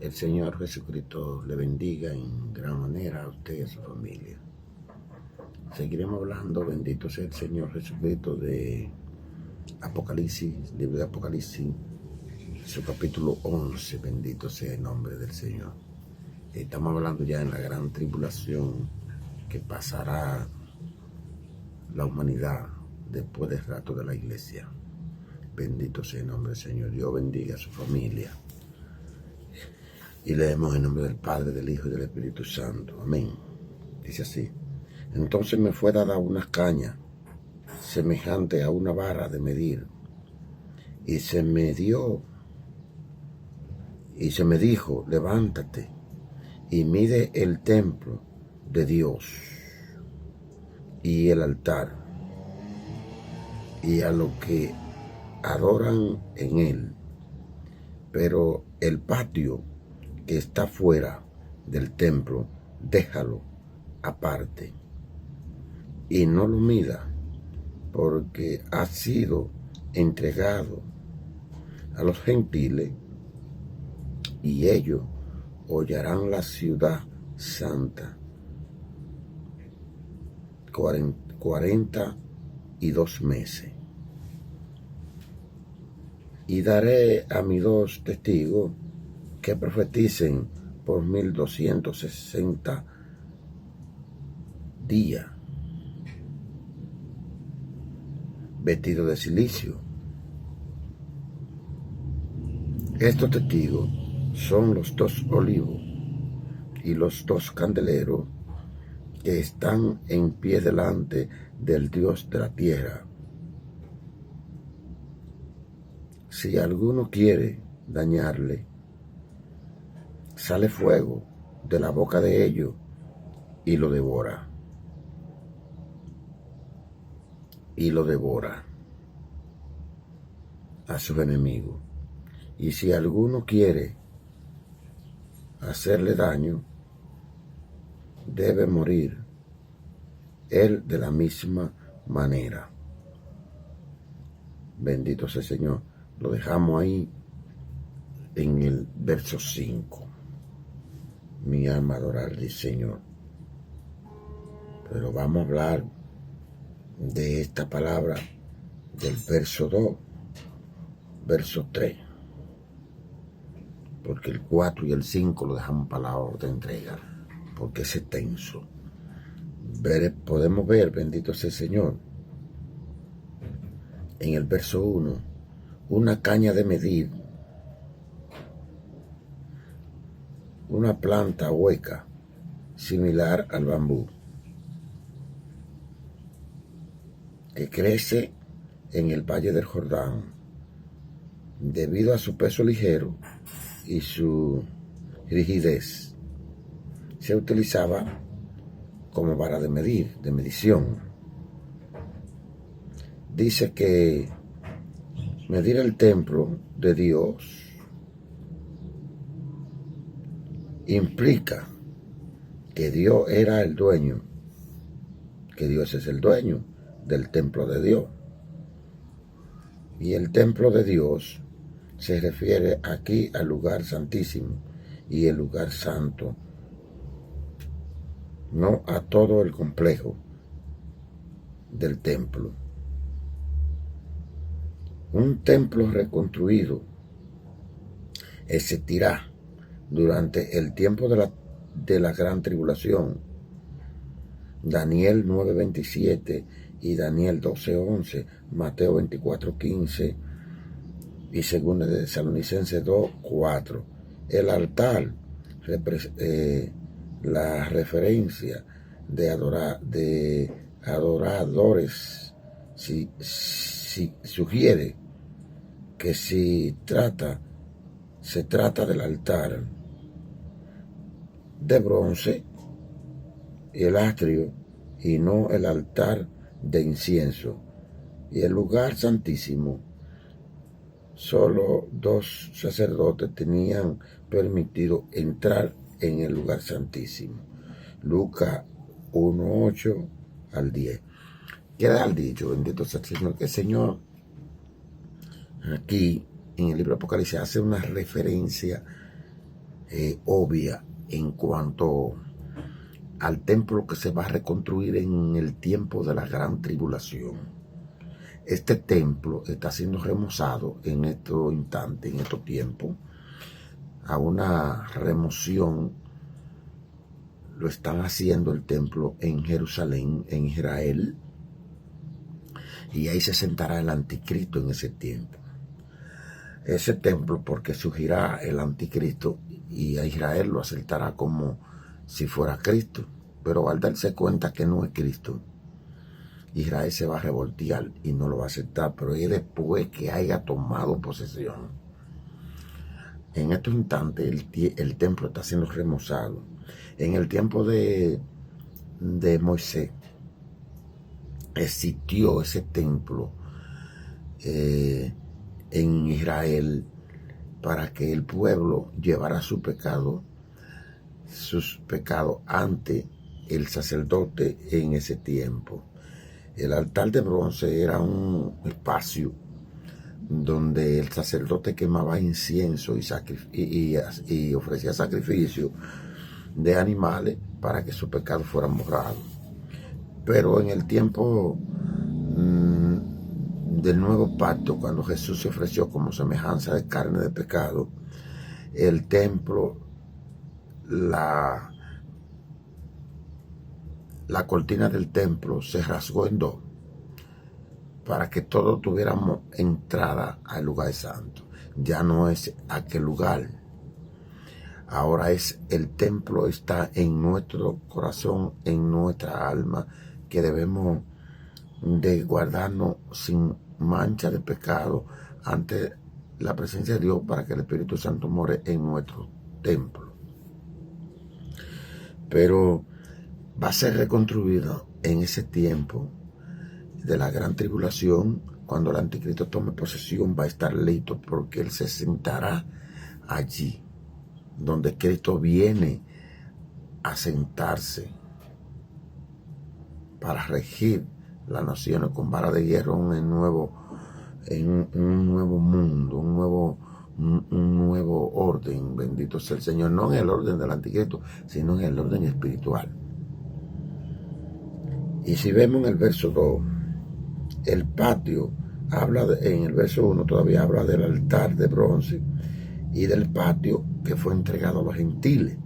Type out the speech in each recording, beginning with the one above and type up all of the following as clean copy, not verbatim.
El Señor Jesucristo le bendiga en gran manera a usted y a su familia. Seguiremos hablando, bendito sea el Señor Jesucristo, de Apocalipsis, libro de Apocalipsis, su capítulo 11, bendito sea el nombre del Señor. Estamos hablando ya en la gran tribulación que pasará la humanidad después del rato de la iglesia. Bendito sea el nombre del Señor. Dios bendiga a su familia. Y leemos en nombre del Padre, del Hijo y del Espíritu Santo. Amén. Dice así. Entonces me fue dada una caña semejante a una vara de medir, y se me dijo, levántate y mide el templo de Dios y el altar y a lo que adoran en él, pero el patio que está fuera del templo, déjalo aparte y no lo mida, porque ha sido entregado a los gentiles, y ellos hollarán la ciudad santa 42 meses. Y daré a mis 2 testigos que profeticen por 1260 días, vestidos de silicio. Estos testigos son los 2 olivos y los 2 candeleros que están en pie delante del Dios de la tierra. Si alguno quiere dañarle, sale fuego de la boca de ellos y lo devora. Y lo devora a sus enemigos. Y si alguno quiere hacerle daño, debe morir él de la misma manera. Bendito sea el Señor. Lo dejamos ahí en el verso 5. Mi alma adora al Señor. Pero vamos a hablar de esta palabra del verso 2, verso 3. Porque el 4 y el 5 lo dejamos para la hora de entrega, porque es extenso. Podemos ver, bendito sea el Señor, en el verso 1, una caña de medir, una planta hueca, similar al bambú, que crece en el valle del Jordán, debido a su peso ligero y su rigidez. Se utilizaba como vara de medir, de medición. Dice que medir el templo de Dios implica que Dios era el dueño, que Dios es el dueño del templo de Dios. Y el templo de Dios se refiere aquí al lugar santísimo y el lugar santo, no a todo el complejo del templo. Un templo reconstruido existirá durante el tiempo de la gran tribulación. Daniel 9:27 y Daniel 12:11, Mateo 24:15 y 2 de Tesalonicenses 2:4. El altar, la referencia de adoradores, sugiere que se trata del altar de bronce y el atrio, y no el altar de incienso. Y el lugar santísimo, solo 2 sacerdotes tenían permitido entrar en el lugar santísimo. Lucas 1:8 al 10. Queda el dicho, bendito sea el Señor, que el Señor aquí en el libro de Apocalipsis hace una referencia obvia en cuanto al templo que se va a reconstruir en el tiempo de la gran tribulación. Este templo está siendo remozado en estos instantes, en estos tiempos, a una remoción. Lo están haciendo el templo en Jerusalén, en Israel, y ahí se sentará el anticristo en ese tiempo. Ese templo, porque surgirá el anticristo y a Israel lo aceptará como si fuera Cristo, pero al darse cuenta que no es Cristo, Israel se va a revoltear y no lo va a aceptar, pero es después que haya tomado posesión. En estos instantes el templo está siendo remozado. En el tiempo de Moisés existió ese templo en Israel para que el pueblo llevara sus pecados ante el sacerdote en ese tiempo. El altar de bronce era un espacio donde el sacerdote quemaba incienso y ofrecía sacrificio de animales para que sus pecados fueran borrados. Pero en el tiempo del nuevo pacto, cuando Jesús se ofreció como semejanza de carne de pecado, el templo, la cortina del templo se rasgó en dos para que todos tuviéramos entrada al lugar santo. Ya no es aquel lugar. Ahora es el templo, está en nuestro corazón, en nuestra alma, que debemos de guardarnos sin mancha de pecado ante la presencia de Dios para que el Espíritu Santo more en nuestro templo. Pero va a ser reconstruido en ese tiempo de la gran tribulación. Cuando el anticristo tome posesión, va a estar listo porque él se sentará allí donde Cristo viene a sentarse para regir las naciones con vara de hierro en un nuevo mundo, un nuevo orden. Bendito sea el Señor, no en el orden del anticristo, sino en el orden espiritual. Y si vemos en el verso 2, el patio en el verso 1 todavía habla del altar de bronce y del patio que fue entregado a los gentiles.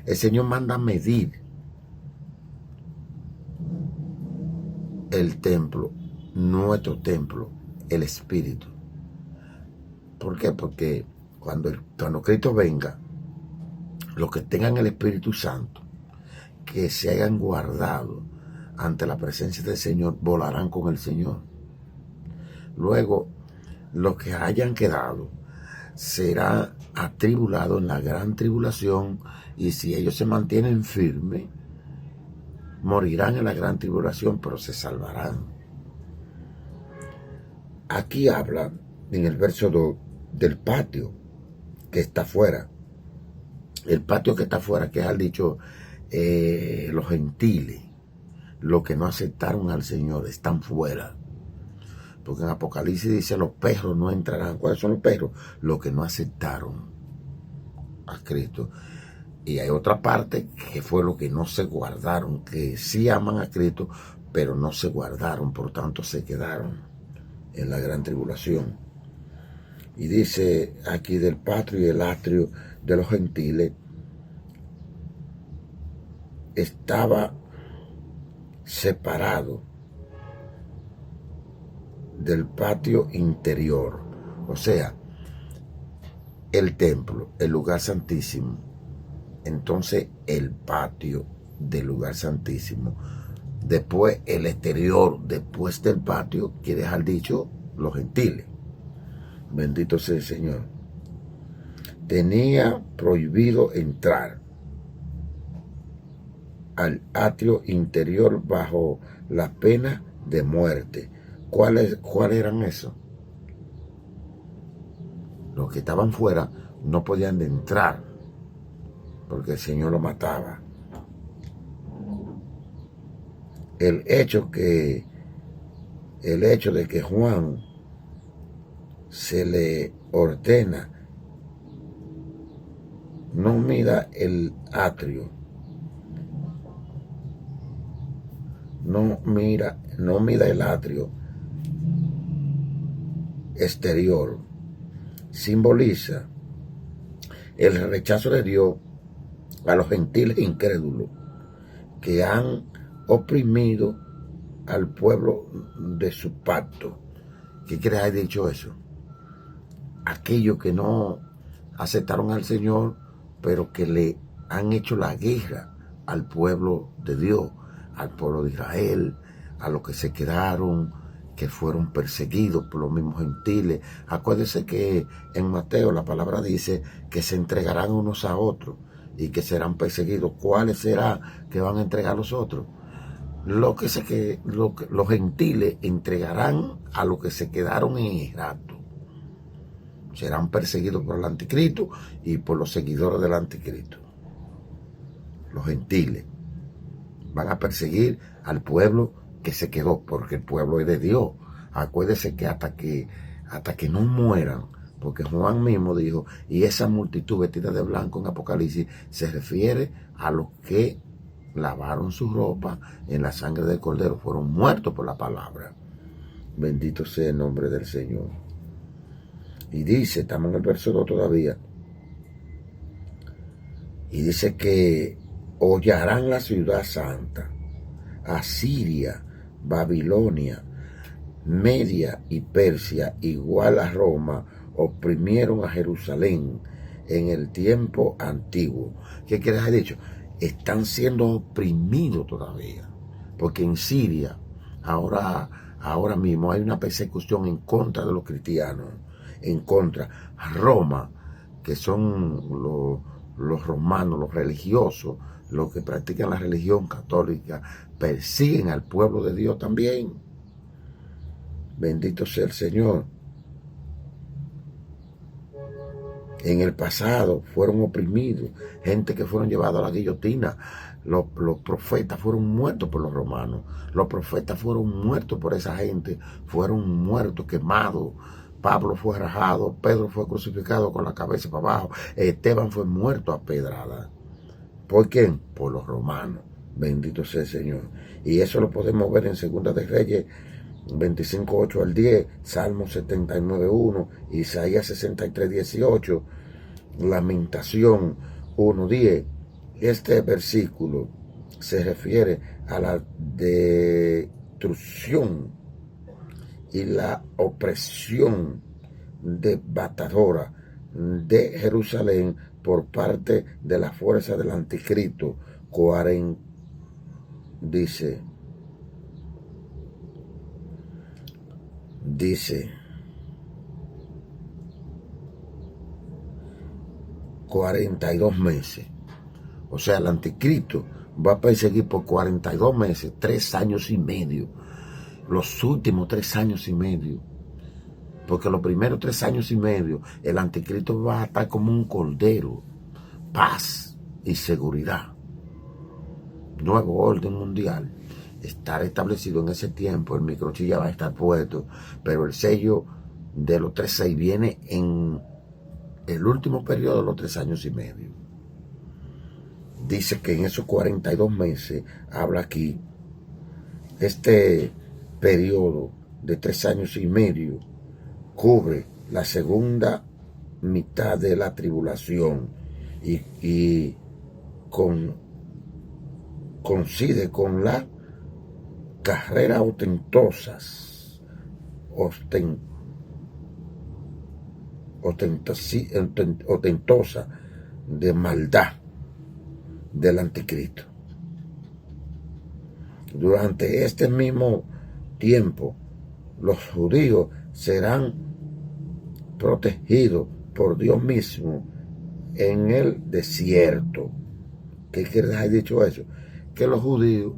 El Señor manda medir el templo, nuestro templo, el espíritu. ¿Por qué? Porque cuando Cristo venga, los que tengan el Espíritu Santo, que se hayan guardado ante la presencia del Señor, volarán con el Señor. Luego, los que hayan quedado serán atribulados en la gran tribulación, y si ellos se mantienen firmes, morirán en la gran tribulación, pero se salvarán. Aquí habla en el verso 2 del patio que está afuera. El patio que está afuera, que ha dicho los gentiles, los que no aceptaron al Señor, están fuera. Porque en Apocalipsis dice, los perros no entrarán. ¿Cuáles son los perros? Los que no aceptaron a Cristo. Y hay otra parte que fue lo que no se guardaron, que sí aman a Cristo, pero no se guardaron, por tanto se quedaron en la gran tribulación. Y dice aquí del patio y el atrio de los gentiles, estaba separado del patio interior, o sea, el templo, el lugar santísimo, entonces el patio del lugar santísimo, después el exterior, después del patio, quiere dejar dicho los gentiles. Bendito sea el Señor. Tenía prohibido entrar al atrio interior bajo la pena de muerte. ¿Cuáles eran esos? Los que estaban fuera no podían entrar porque el Señor lo mataba. El hecho de que Juan se le ordena no mida el atrio, no mida el atrio exterior. Simboliza el rechazo de Dios a los gentiles incrédulos que han oprimido al pueblo de su pacto. ¿Qué quiere haber dicho eso? Aquellos que no aceptaron al Señor, pero que le han hecho la guerra al pueblo de Dios, al pueblo de Israel, a los que se quedaron, que fueron perseguidos por los mismos gentiles. Acuérdense que en Mateo la palabra dice que se entregarán unos a otros y que serán perseguidos. ¿Cuáles será que van a entregar a los otros? Los gentiles entregarán a los que se quedaron en Egipto. Serán perseguidos por el anticristo y por los seguidores del anticristo. Los gentiles van a perseguir al pueblo que se quedó, porque el pueblo es de Dios. Acuérdese que hasta que no mueran, porque Juan mismo dijo, y esa multitud vestida de blanco en Apocalipsis se refiere a los que lavaron su ropa en la sangre del Cordero, fueron muertos por la palabra. Bendito sea el nombre del Señor. Y dice, estamos en el verso 2 todavía, y dice que hollarán la ciudad santa. Asiria, Babilonia, Media y Persia, igual a Roma, oprimieron a Jerusalén en el tiempo antiguo. ¿Qué quiere decir dicho? Están siendo oprimidos todavía, porque en Siria ahora mismo hay una persecución en contra de los cristianos, en contra. Roma, que son los romanos, los religiosos, los que practican la religión católica, persiguen al pueblo de Dios también. Bendito sea el Señor. En el pasado fueron oprimidos, gente que fueron llevados a la guillotina. Los profetas fueron muertos por los romanos. Los profetas fueron muertos por esa gente. Fueron muertos, quemados. Pablo fue rajado, Pedro fue crucificado con la cabeza para abajo. Esteban fue muerto a pedrada. ¿Por quién? Por los romanos. Bendito sea el Señor. Y eso lo podemos ver en Segunda de Reyes 25:8 al 10, Salmo 79:1, Isaías 63:18, Lamentación 1:10. Este versículo se refiere a la destrucción y la opresión devastadora de Jerusalén por parte de la fuerza del anticristo. Dice 42 meses. O sea, el anticristo va a perseguir por 42 meses, 3 años y medio. Los últimos 3 años y medio. Porque los primeros 3 años y medio, el anticristo va a estar como un cordero. Paz y seguridad. Nuevo orden mundial. Estar establecido en ese tiempo, el microchip ya va a estar puesto, pero el sello de los 3:6 viene en el último periodo de los 3 años y medio. Dice que en esos 42 meses, habla aquí, este periodo de 3 años y medio cubre la segunda mitad de la tribulación y coincide con la carrera ostentosa de maldad del anticristo. Durante este mismo tiempo, los judíos serán protegidos por Dios mismo en el desierto. ¿Qué quiere decir dicho eso? Que los judíos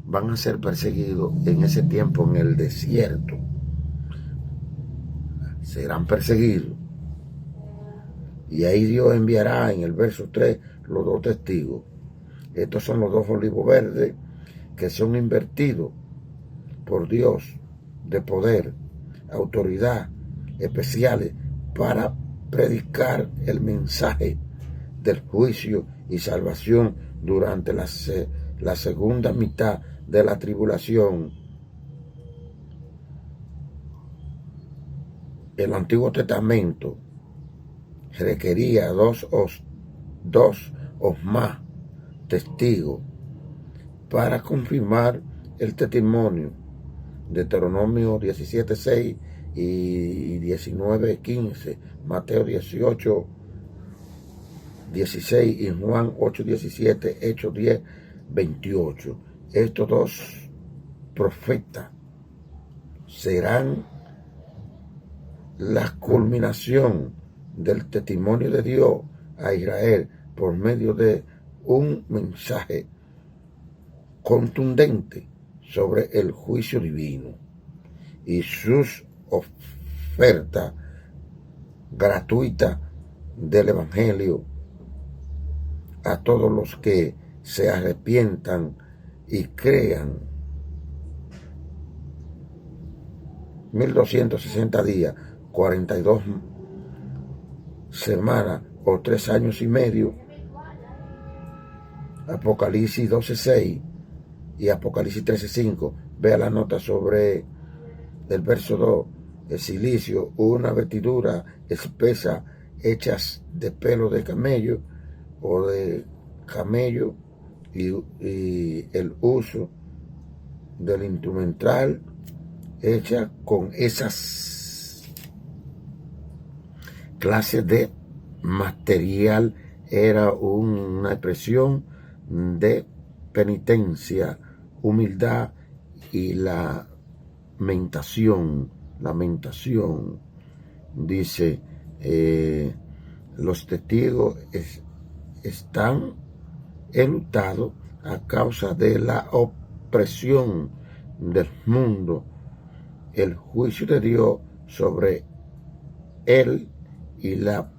van a ser perseguidos en ese tiempo en el desierto. Serán perseguidos. Y ahí Dios enviará en el verso 3 los 2 testigos. Estos son los 2 olivos verdes que son invertidos por Dios de poder, autoridad especiales para predicar el mensaje del juicio y salvación durante la segunda mitad de la tribulación. El Antiguo Testamento requería dos o más testigos para confirmar el testimonio. Deuteronomio 17:6 y 19:15, Mateo 18:16 y Juan 8:17, Hechos 10:28. Estos dos profetas serán la culminación del testimonio de Dios a Israel por medio de un mensaje contundente sobre el juicio divino y sus ofertas gratuitas del Evangelio a todos los que se arrepientan y crean. 1260 días, 42 semanas o 3 años y medio. Apocalipsis 12:6 y Apocalipsis 13:5. Vea la nota sobre el verso 2. El cilicio, una vestidura espesa hechas de pelo de camello o de camello, y el uso del instrumental hecha con esas clases de material era una expresión de penitencia, humildad y lamentación. Dice, los testigos están enlutados a causa de la opresión del mundo, el juicio de Dios sobre él y la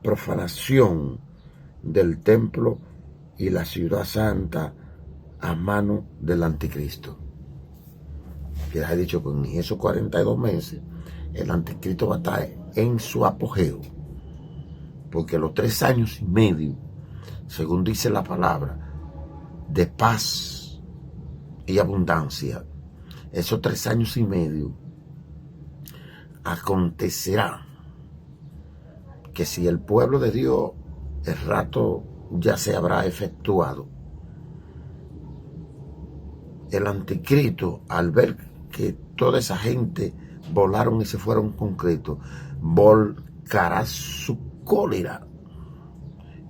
profanación del templo y la ciudad santa a mano del anticristo. Que les he dicho que en esos 42 meses el anticristo va a estar en su apogeo, porque los 3 años y medio, según dice la palabra, de paz y abundancia, esos 3 años y medio, acontecerá que si el pueblo de Dios, el rato ya se habrá efectuado, el anticristo, al ver que toda esa gente volaron y se fueron concretos, volcará su cólera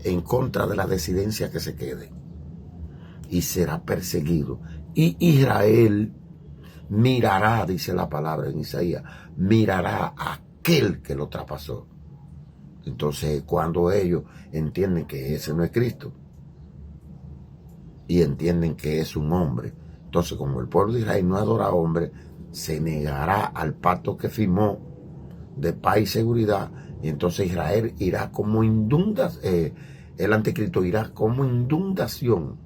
en contra de la disidencia que se quede y será perseguido. Y Israel mirará, dice la palabra en Isaías, mirará a aquel que lo traspasó. Entonces, cuando ellos entienden que ese no es Cristo y entienden que es un hombre, entonces como el pueblo de Israel no adora a hombre, se negará al pacto que firmó de paz y seguridad, y entonces Israel irá como el anticristo irá como inundación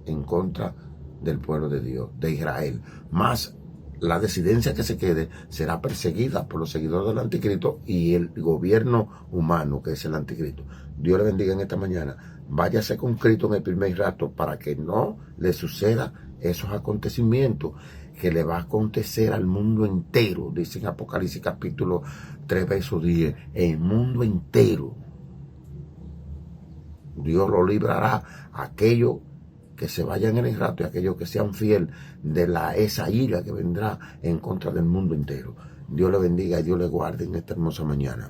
en contra del pueblo de Dios, de Israel. Más la disidencia que se quede será perseguida por los seguidores del anticristo y el gobierno humano que es el anticristo. Dios le bendiga en esta mañana. Váyase con Cristo en el primer rato para que no le suceda esos acontecimientos que le va a acontecer al mundo entero. Dice en Apocalipsis capítulo 3, verso 10, el mundo entero. Dios lo librará a aquellos que se vayan en el rato y aquellos que sean fieles de esa ira que vendrá en contra del mundo entero. Dios le bendiga y Dios le guarde en esta hermosa mañana.